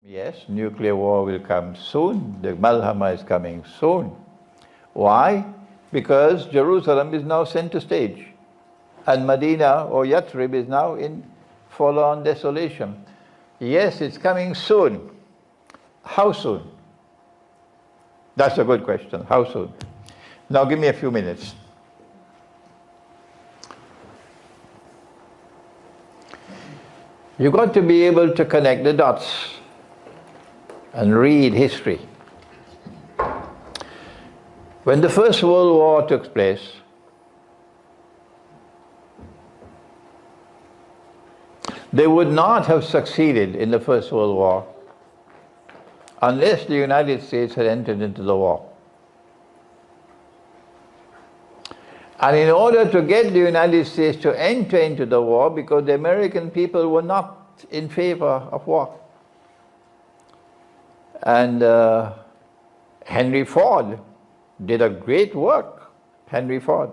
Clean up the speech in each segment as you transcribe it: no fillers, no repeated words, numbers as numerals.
Yes, nuclear war will come soon. The MALHAMA is coming soon. Why? Because Jerusalem is now center stage. And Medina or Yathrib is now in full-on desolation. Yes, it's coming soon. How soon? That's a good question. How soon? Now give me a few minutes. You've got to be able to connect the dots and read history. When the First World War took place, they would not have succeeded in the First World War unless the United States had entered into the war. And in order to get the United States to enter into the war, because the American people were not in favor of war. And Henry Ford did a great work, Henry Ford,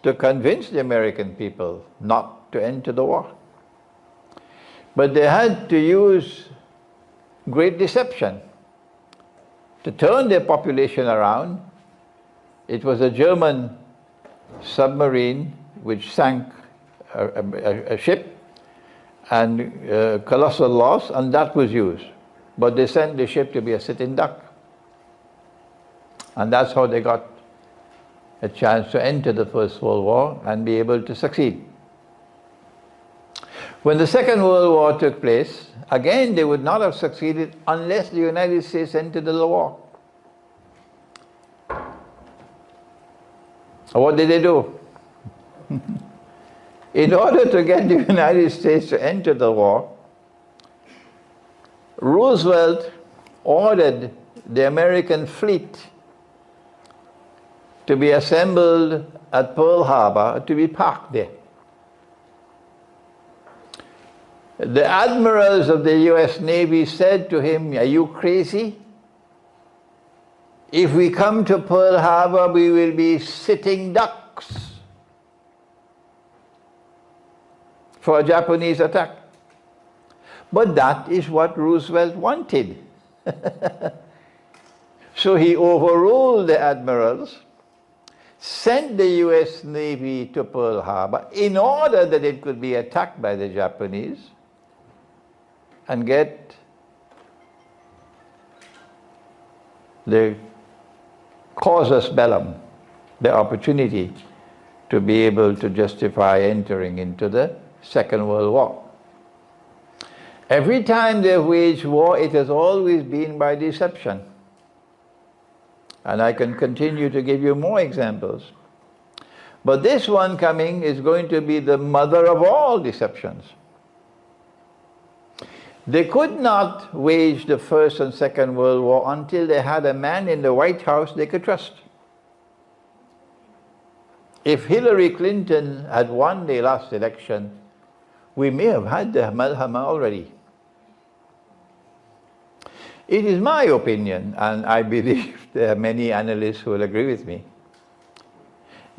to convince the American people not to enter the war. But they had to use great deception to turn their population around. It was a German submarine which sank a ship, and colossal loss, and that was used. But they sent the ship to be a sitting duck. And that's how they got a chance to enter the First World War and be able to succeed. When the Second World War took place, again they would not have succeeded unless the United States entered the war. What did they do? In order to get the United States to enter the war, Roosevelt ordered the American fleet to be assembled at Pearl Harbor, to be parked there. The admirals of the US Navy said to him, "Are you crazy? If we come to Pearl Harbor, we will be sitting ducks for a Japanese attack." But that is what Roosevelt wanted. So he overruled the admirals, sent the US Navy to Pearl Harbor in order that it could be attacked by the Japanese and get the casus bellum, the opportunity to be able to justify entering into the Second World War. Every time they've waged war, it has always been by deception. And I can continue to give you more examples. But this one coming is going to be the mother of all deceptions. They could not wage the First and Second World War until they had a man in the White House they could trust. If Hillary Clinton had won the last election, we may have had the MALHAMA already. It is my opinion, and I believe there are many analysts who will agree with me,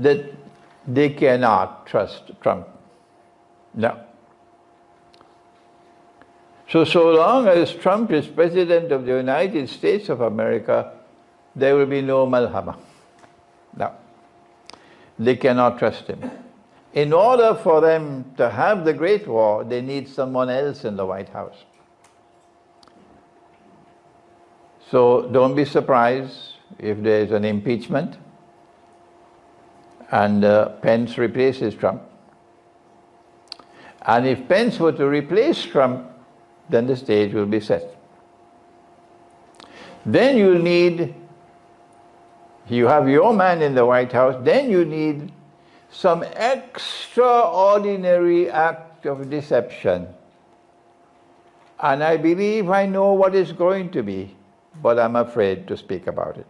that they cannot trust Trump. No. So long as Trump is President of the United States of America, there will be no MALHAMA. No. They cannot trust him. In order for them to have the Great War, they need someone else in the White House. So don't be surprised if there is an impeachment and Pence replaces Trump. And if Pence were to replace Trump, then the stage will be set. Then you have your man in the White House, then you need some extraordinary act of deception. And I believe I know what it's going to be, but I'm afraid to speak about it.